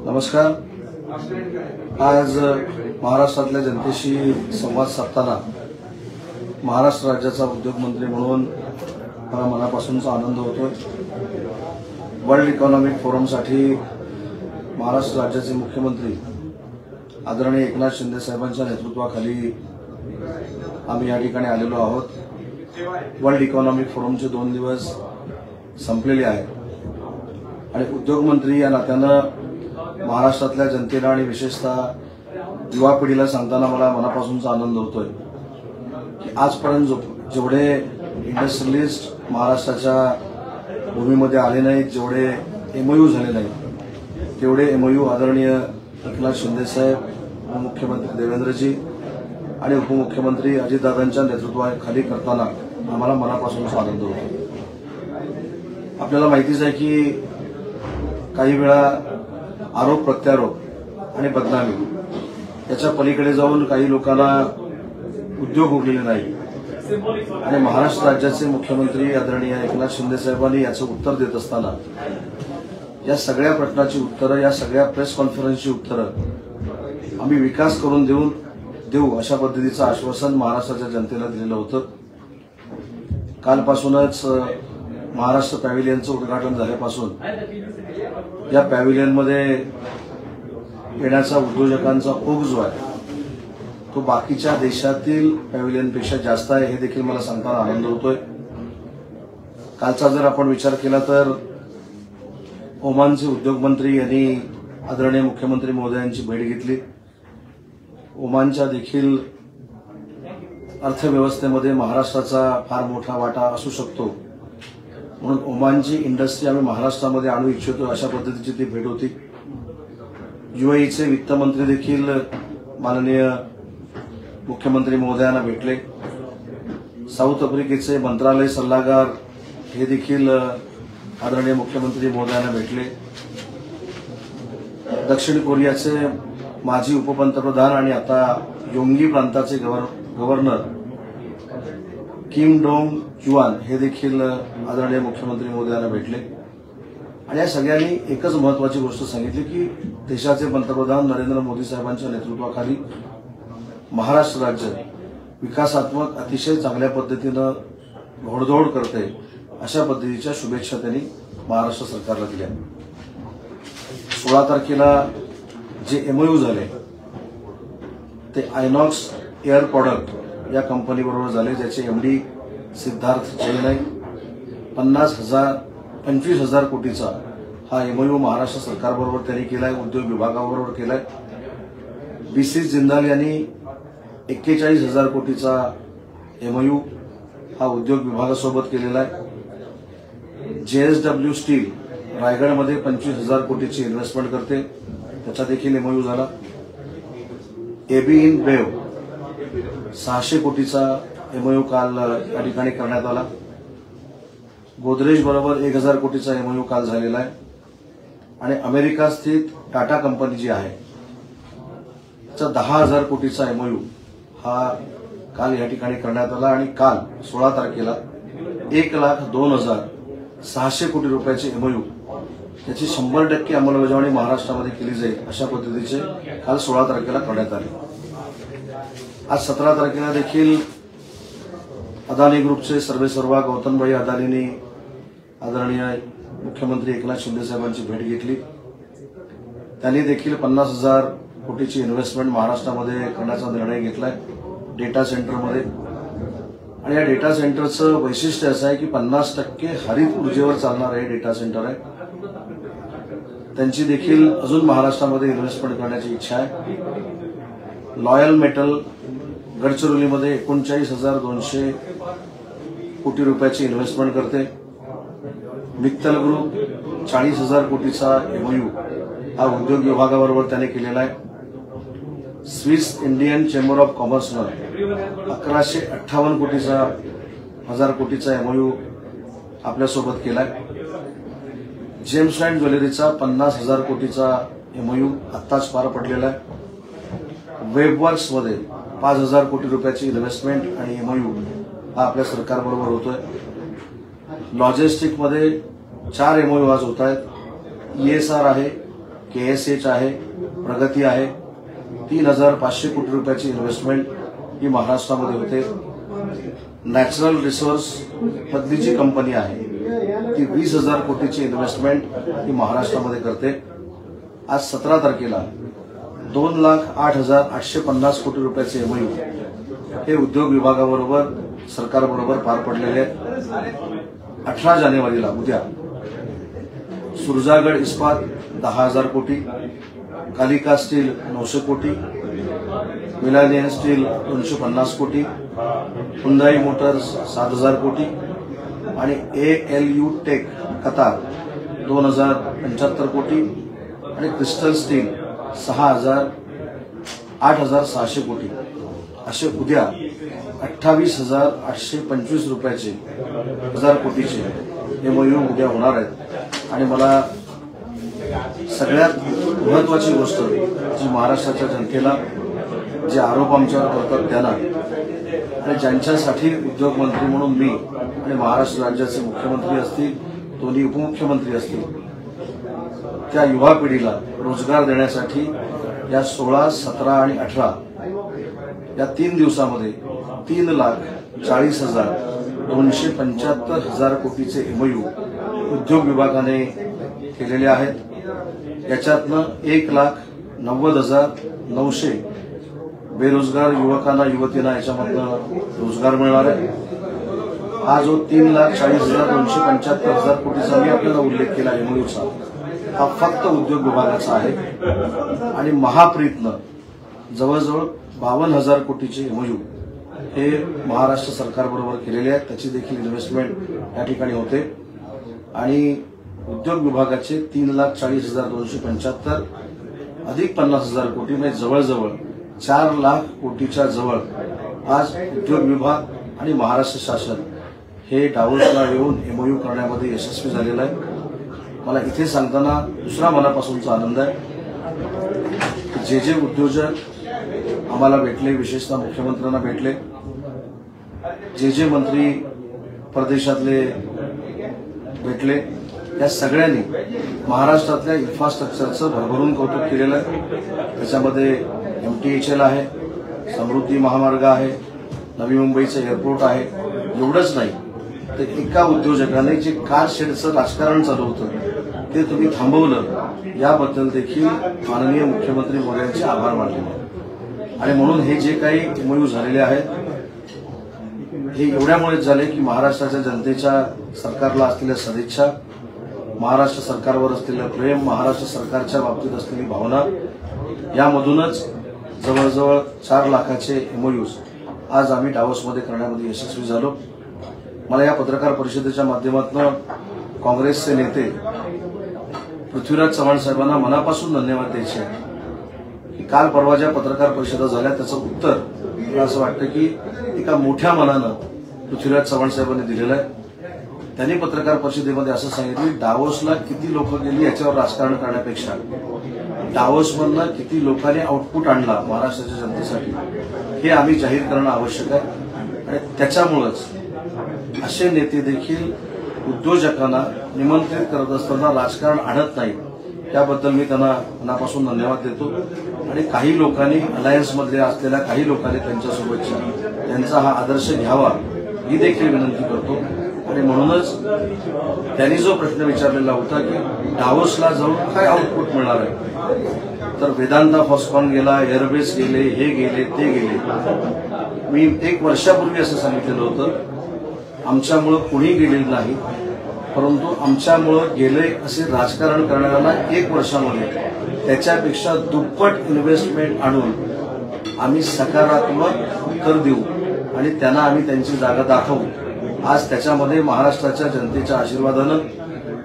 नमस्कार। आज महाराष्ट्रातल्या जनतेशी संवाद साधताना महाराष्ट्र राज्याचा उद्योगमंत्री म्हणून मला मनापासूनचा आनंद होतोय। वर्ल्ड इकॉनॉमिक फोरमसाठी महाराष्ट्र राज्याचे मुख्यमंत्री आदरणीय एकनाथ शिंदे साहेबांच्या नेतृत्वाखाली आम्ही या ठिकाणी आलेलो आहोत। वर्ल्ड इकॉनॉमिक फोरमचे 2 दिवस संपलेले आहेत आणि उद्योगमंत्री या नात्यानं महाराष्ट्रातल्या जनतेला आणि विशेषतः युवा पिढीला सांगताना मला मनापासूनचा आनंद होतोय की आजपर्यंत जेवढे इंडस्ट्रियलिस्ट महाराष्ट्राच्या भूमीमध्ये आले नाहीत, जेवढे एमओयू झाले नाहीत, तेवढे एमओयू आदरणीय एकनाथ शिंदे साहेब, मुख्यमंत्री देवेंद्रजी आणि उपमुख्यमंत्री अजितदादांच्या नेतृत्वाखाली करताना आम्हाला मनापासूनचा आनंद होतो। आपल्याला माहितीच आहे की काही वेळा आरोप प्रत्यारोप आणि बदनामी याच्या पलीकडे जाऊन काही लोकांना उद्योग उरलेले नाही आणि महाराष्ट्र राज्याचे मुख्यमंत्री आदरणीय एकनाथ शिंदे साहेबांनी याचं उत्तर देत असताना या सगळ्या प्रश्नाची उत्तरं, या सगळ्या प्रेस कॉन्फरन्सची उत्तरं आम्ही विकास करून देऊ अशा पद्धतीचं आश्वासन महाराष्ट्राच्या जनतेला दिलेलं होतं। कालपासूनच महाराष्ट्र पॅव्हिलियनचं उद्घाटन झाल्यापासून या पॅव्हिलियनमध्ये येण्याचा उद्योजकांचा ओघ जो आहे तो बाकीच्या देशातील पॅव्हिलियनपेक्षा जास्त आहे, हे देखील मला सांगताना आनंद होतोय। कालचा जर आपण विचार केला तर ओमानचे उद्योगमंत्री यांनी आदरणीय मुख्यमंत्री महोदयांची भेट घेतली। ओमानच्या देखील अर्थव्यवस्थेमध्ये महाराष्ट्राचा फार मोठा वाटा असू शकतो, म्हणून ओमानची इंडस्ट्री आम्ही महाराष्ट्रामध्ये आणू इच्छितो अशा पद्धतीची ती भेट होती। यूएईचे वित्तमंत्री देखील माननीय मुख्यमंत्री महोदयांना भेटले। साऊथ आफ्रिकेचे मंत्रालय सल्लागार हे देखील आदरणीय मुख्यमंत्री महोदयांना भेटले। दक्षिण कोरियाचे माजी उपपंतप्रधान आणि आता योंगी प्रांताचे गव्हर्नर किम डोंग जुआन हे देखील आदरणीय मुख्यमंत्री महोदयांना भेटले आणि या सगळ्यांनी एकच महत्वाची गोष्ट सांगितली की देशाचे पंतप्रधान नरेंद्र मोदी साहेबांच्या नेतृत्वाखाली महाराष्ट्र राज्य विकासात्मक अतिशय चांगल्या पद्धतीनं घोडदौड करते अशा पद्धतीच्या शुभेच्छा त्यांनी महाराष्ट्र सरकारला दिल्या। 16 तारखेला जे एमओयू झाले ते आयनॉक्स एअर प्रोडक्ट या कंपनीबरोबर झाले, ज्याचे एमडी सिद्धार्थ जैन आहे। 25,000 कोटीचा हा एमओयू महाराष्ट्र सरकारबरोबर त्यांनी केलाय, उद्योग विभागाबरोबर केलाय। बीसी जिंदाल यांनी 41,000 कोटीचा एमओयू हा उद्योग विभागासोबत केलेला आहे। जेएसडब्ल्यू स्टील रायगडमध्ये 25,000 कोटीची इन्व्हेस्टमेंट करते, त्याचा देखील एमओयू झाला। एबी इन बेव 600 कोटीचा एमओयू काल या ठिकाणी करण्यात आला। गोदरेज बरोबर 1,000 कोटीचा एमओयू काल झालेला आहे आणि अमेरिका स्थित टाटा कंपनी जी आहे त्याचा 10,000 कोटीचा एमओयू हा काल या ठिकाणी करण्यात आला आणि काल 16 तारखेला 1,02,600 कोटी रुपयाचे एमओयू त्याची 100% अंमलबजावणी महाराष्ट्रामध्ये केली जाईल अशा पद्धतीचे काल 16 तारखेला करण्यात आले। आज 17 तारखेला देखील अदानी ग्रुपचे सर्वेसर्वा गौतमभाई अदानींनी आदरणीय मुख्यमंत्री एकनाथ शिंदे साहेबांची भेट घेतली। त्यांनी देखील 50,000 कोटीची इन्व्हेस्टमेंट महाराष्ट्रामध्ये करण्याचा निर्णय घेतलाय डेटा सेंटरमध्ये आणि या डेटा सेंटरचं वैशिष्ट्य असं आहे की 50% हरित ऊर्जेवर चालणार हे डेटा सेंटर आहे। त्यांची देखील अजून महाराष्ट्रामध्ये इन्व्हेस्टमेंट करण्याची इच्छा आहे। लॉयल मेटल गडचिरोलीमध्ये 39,200 कोटी रुपयाची इन्व्हेस्टमेंट करते। मित्तल ग्रुप 40,000 कोटीचा एमओयू हा उद्योग विभागाबरोबर त्याने केलेला आहे। स्विस इंडियन चेंबर ऑफ कॉमर्सनं 1,158 कोटीचा एमओयू आपल्यासोबत केलाय। जेम्स अँड ज्वेलरीचा 50,000 कोटीचा एमओयू आत्ताच पार पडलेला आहे। वेबवर्क्समध्ये 5,000 कोटी रुपयाची इन्व्हेस्टमेंट आणि एमओयू हा आपल्या सरकारबरोबर होतोय। लॉजिस्टिकमध्ये 4 एमओयू आज होत आहेत। ESR आहे, KSH आहे, प्रगती आहे. 3,500 कोटी रुपयाची इन्व्हेस्टमेंट ही महाराष्ट्रामध्ये होते. नॅचरल रिसोर्स मधली जी कंपनी आहे ती 20,000 कोटीची इन्व्हेस्टमेंट ही महाराष्ट्रामध्ये करते. आज 17 तारखेला 2,08,850 कोटी रुपयाचे MOU हे उद्योग विभागाबरोबर सरकारबरोबर पार पडलेले आहेत. 18 जानेवारीला उद्या सुरजागड इस्पात 10,000 कोटी, कालिका स्टील 900 कोटी, मिलानियन स्टील 250 कोटी, हुंडाई मोटर्स 7,000 कोटी आणि ALU टेक कतार 2,075 कोटी आणि क्रिस्टल स्टील 8,600 कोटी असे उद्या 28,825 रुपयाचे 1,000 कोटीचे MOU उद्या होणार आहेत. आणि मला सगळ्यात महत्वाची गोष्ट जी महाराष्ट्राच्या जनतेला जे आरोप आमच्यावर करतात त्यांना आणि ज्यांच्यासाठी उद्योगमंत्री म्हणून मी आणि महाराष्ट्र राज्याचे मुख्यमंत्री असतील, दोन्ही उपमुख्यमंत्री असतील, त्या युवा पिढीला रोजगार देण्यासाठी या 16, 17 आणि 18 या 3 दिवसामध्ये 3,40,275 कोटीचे MOU उद्योग विभागाने केलेले आहेत. याच्यातनं 1,90,900 बेरोजगार युवकांना युवतींना याच्यामधनं रोजगार मिळणार आहे. हा जो 3,40,275 कोटीचा मी आपल्याला उल्लेख केला MOUचा हा फक्त उद्योग विभागाचा आहे. आणि महाप्रीतनं जवळजवळ 52,000 कोटीचे MOU हे महाराष्ट्र सरकारबरोबर केलेले आहेत. त्याची देखील इन्व्हेस्टमेंट या ठिकाणी होते. आणि उद्योग विभागाचे 3,40,275 अधिक 50,000 कोटी म्हणजे जवळजवळ 4 लाख कोटीच्या जवळ आज उद्योग विभाग आणि महाराष्ट्र शासन हे डावोसला येऊन MOU करण्यामध्ये यशस्वी झालेलं आहे. मला इथे सांगताना दुसरा मनापासूनचा आनंद आहे. जे उद्योजक आम्हाला भेटले, विशेषतः मुख्यमंत्र्यांना भेटले, जे मंत्री परदेशातले भेटले, या सगळ्यांनी महाराष्ट्रातल्या इन्फ्रास्ट्रक्चरचं भरभरून कौतुक केलेलं आहे. त्याच्यामध्ये MTHL आहे, समृद्धी महामार्ग आहे, नवी मुंबईचं एअरपोर्ट आहे. एवढंच नाही तर एका उद्योजकाने जे कार शेडचं राजकारण चालू होतं ते तुम्ही थांबवलं, याबद्दल देखील माननीय मुख्यमंत्री मोदयांचे आभार मानले. आणि म्हणून हे जे काही MOU झालेले आहेत हे एवढ्यामुळेच झाले की महाराष्ट्राच्या जनतेच्या सरकारला असलेल्या सदिच्छा, महाराष्ट्र सरकारवर असलेलं प्रेम, महाराष्ट्र सरकारच्या बाबतीत असलेली भावना, यामधूनच जवळजवळ 4 लाखाचे MOUs आज आम्ही डावोसमध्ये करण्यामध्ये यशस्वी झालो. मला या पत्रकार परिषदेच्या माध्यमातून काँग्रेसचे नेते पृथ्वीराज चव्हाण साहेबांना मनापासून धन्यवाद द्यायचे आहे की काल परवा ज्या पत्रकार परिषदा झाल्या त्याचं उत्तर मला असं वाटतं की एका मोठ्या मनानं पृथ्वीराज चव्हाण साहेबांनी दिलेलं आहे. त्यांनी पत्रकार परिषदेमध्ये असं सांगितलं डावोसला किती लोक गेली याच्यावर राजकारण करण्यापेक्षा डावोसमधनं किती लोकांनी आउटपुट आणला महाराष्ट्राच्या जनतेसाठी हे आम्ही जाहीर करणं आवश्यक आहे. आणि त्याच्यामुळेच असे नेते देखील उद्योजकांना निमंत्रित करत असताना राजकारण आणत नाही, त्याबद्दल मी त्यांना मनापासून धन्यवाद देतो. आणि काही लोकांनी अलायन्समधल्या असलेल्या काही लोकांनी त्यांच्यासोबतच्या त्यांचा हा आदर्श घ्यावा ही देखील विनंती करतो. आणि म्हणूनच त्यांनी जो प्रश्न विचारलेला होता की डावोसला जाऊन काय आउटपुट मिळणार आहे, तर वेदांता फॉस्कॉन गेला, एअरबेस गेले, हे गेले, ते गेले. मी 1 वर्षापूर्वी असं सांगितलेलं होतं आमच्यामुळं कुणी गेलेलं नाही, परंतु आमच्यामुळं गेले असे राजकारण करणाऱ्यांना 1 वर्षामध्ये त्याच्यापेक्षा दुप्पट इन्व्हेस्टमेंट आणून आम्ही सकारात्मक उत्तर देऊ आणि त्यांना आम्ही त्यांची जागा दाखवू. आज त्याच्यामध्ये महाराष्ट्राच्या जनतेच्या आशीर्वादानं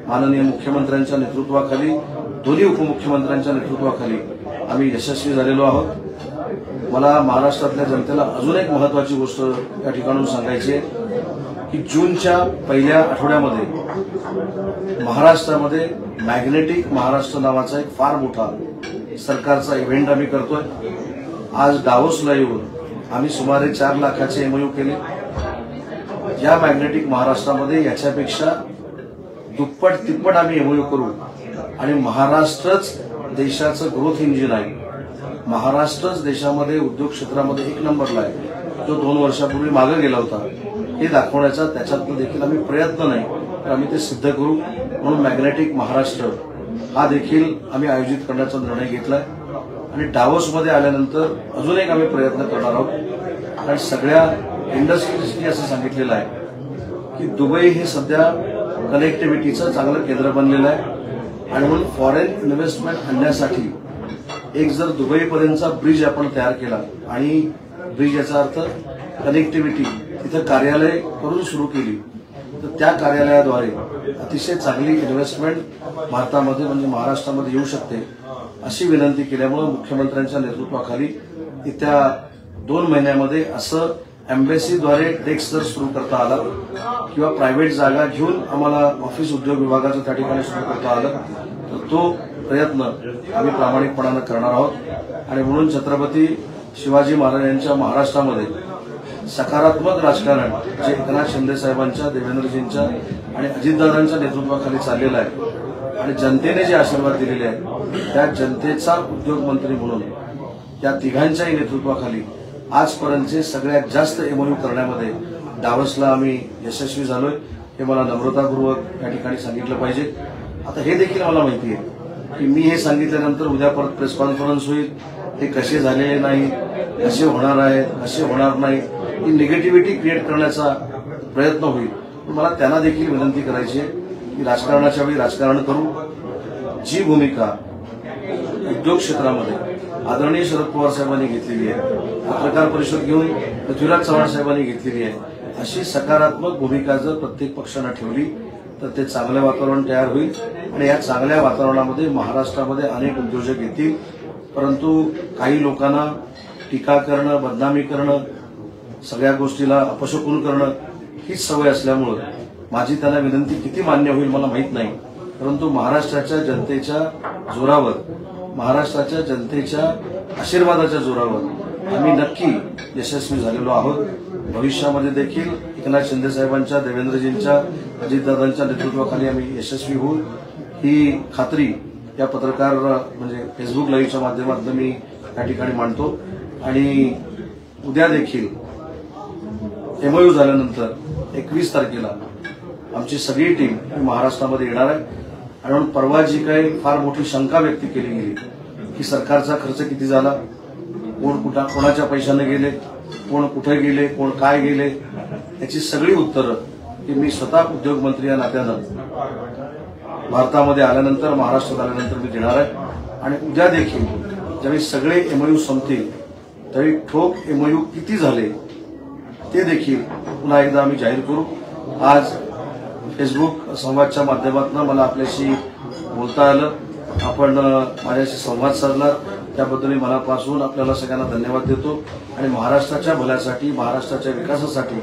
माननीय मुख्यमंत्र्यांच्या नेतृत्वाखाली, दोन्ही उपमुख्यमंत्र्यांच्या नेतृत्वाखाली आम्ही यशस्वी झालेलो आहोत. मला महाराष्ट्रातल्या जनतेला अजून एक महत्वाची गोष्ट या ठिकाणून सांगायची आहे की जूनच्या पहिल्या आठवड्यामध्ये महाराष्ट्रामध्ये मॅग्नेटिक महाराष्ट्र नावाचा एक फार मोठा सरकारचा इव्हेंट आम्ही करतोय. आज डावोसला येऊन आम्ही सुमारे 4 लाखाचे MOU केले. या मॅग्नेटिक महाराष्ट्रामध्ये याच्यापेक्षा दुप्पट तिप्पट आम्ही MOU करू आणि महाराष्ट्रच देशाचं ग्रोथ इंजिन आहे. महाराष्ट्रच देशामध्ये उद्योग क्षेत्रामध्ये एक नंबरला आहे, जो 2 वर्षापूर्वी मागे गेला होता, हे दाखवण्याचा त्याच्यातनं देखील आम्ही प्रयत्न नाही तर आम्ही ते सिद्ध करू. म्हणून मॅग्नेटिक महाराष्ट्र हा देखील आम्ही आयोजित करण्याचा निर्णय घेतलाय. आणि डावोसमध्ये आल्यानंतर अजून एक आम्ही प्रयत्न करणार आहोत. आणि सगळ्या इंडस्ट्रीजनी असं सांगितलेलं आहे की दुबई हे सध्या कनेक्टिव्हिटीचं चांगलं केंद्र बनलेलं आहे. आणि म्हणून फॉरेन इन्व्हेस्टमेंट आणण्यासाठी एक जर दुबईपर्यंतचा ब्रिज आपण तयार केला, आणि ब्रिज याचा अर्थ कनेक्टिव्हिटी, तिथं कार्यालय करून सुरू केली, तर त्या कार्यालयाद्वारे अतिशय चांगली इन्व्हेस्टमेंट भारतामध्ये म्हणजे महाराष्ट्रामध्ये येऊ शकते, अशी विनंती केल्यामुळे मुख्यमंत्र्यांच्या नेतृत्वाखाली येत्या 2 महिन्यामध्ये असं एम्बेसीद्वारे डेस्क जर सुरू करता आला किंवा प्रायव्हेट जागा घेऊन आम्हाला ऑफिस उद्योग विभागाचं त्या ठिकाणी सुरू करता आलं, तर तो प्रयत्न आम्ही प्रामाणिकपणानं करणार आहोत. आणि म्हणून छत्रपती शिवाजी महाराज यांच्या महाराष्ट्रामध्ये सकारात्मक राजकारण जे एकनाथ शिंदे साहेबांच्या, देवेंद्रजींच्या आणि अजितदादांच्या नेतृत्वाखाली चाललेलं आहे, आणि जनतेने जे आशीर्वाद दिलेले आहेत, त्या जनतेचा उद्योगमंत्री म्हणून त्या तिघांच्याही नेतृत्वाखाली आजपर्यंतचे सगळ्यात जास्त एमओयू करण्यामध्ये डावसला आम्ही यशस्वी झालोय, हे मला नम्रतापूर्वक या ठिकाणी सांगितलं पाहिजे. आता हे देखील मला माहिती आहे की मी हे सांगितल्यानंतर उद्या परत प्रेस कॉन्फरन्स होईल, हे कसे झालेले नाही, कसे होणार आहेत, कसे होणार नाही, ही निगेटिव्हिटी क्रिएट करण्याचा प्रयत्न होईल. मला त्यांना देखील विनंती करायची आहे की राजकारणाच्या वेळी राजकारण करू. जी भूमिका उद्योग क्षेत्रामध्ये आदरणीय शरद पवार साहेबांनी घेतलेली आहे, पत्रकार परिषद घेऊन पृथ्वीराज चव्हाण साहेबांनी घेतलेली आहे, अशी सकारात्मक भूमिका जर प्रत्येक पक्षानं ठेवली तर ते चांगलं वातावरण तयार होईल. आणि या चांगल्या वातावरणामध्ये महाराष्ट्रामध्ये अनेक उद्योजक येतील. परंतु काही लोकांना टीका करणं, बदनामी करणं, सगळ्या गोष्टीला अपशकुन करणं हीच सवय असल्यामुळं माझी त्यांना विनंती किती मान्य होईल मला माहीत नाही. परंतु महाराष्ट्राच्या जनतेच्या जोरावर, महाराष्ट्राच्या जनतेच्या आशीर्वादाच्या जोरावर आम्ही नक्की यशस्वी झालेलो आहोत. भविष्यामध्ये देखील एकनाथ शिंदे साहेबांच्या, देवेंद्रजींच्या, अजितदादांच्या नेतृत्वाखाली आम्ही यशस्वी होऊ, ही खात्री या पत्रकार म्हणजे फेसबुक लाईव्हच्या माध्यमातून मी या ठिकाणी मांडतो. आणि उद्या देखील एमओयू झाल्यानंतर 21 तारखेला आमची सगळी टीम महाराष्ट्रामध्ये येणार आहे. आणि म्हणून परवा जी काही फार मोठी शंका व्यक्त केली गेली की सरकारचा खर्च किती झाला, कोण कोणाच्या पैशाने गेले, कोण कुठे गेले, कोण काय गेले, याची सगळी उत्तरं की मी स्वतः उद्योगमंत्री या नात्यानं भारतामध्ये आल्यानंतर, महाराष्ट्रात आल्यानंतर मी देणार आहे. आणि उद्या देखील ज्यावेळी सगळे एमओयू संपतील त्यावेळी ठोक एमओयू किती झाले ते देखील पुन्हा एकदा आम्ही जाहीर करू. आज फेसबुक संवादच्या माध्यमातून मला आपल्याशी बोलता आलं, आपण माझ्याशी संवाद साधला, त्याबद्दल मी मनापासून आपल्याला सगळ्यांना धन्यवाद देतो. आणि महाराष्ट्राच्या भल्यासाठी, महाराष्ट्राच्या विकासासाठी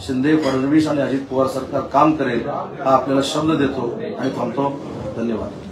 शिंदे, फडणवीस आणि अजित पवार सरकार काम करेल हा आपल्याला शब्द देतो आणि थांबतो. धन्यवाद.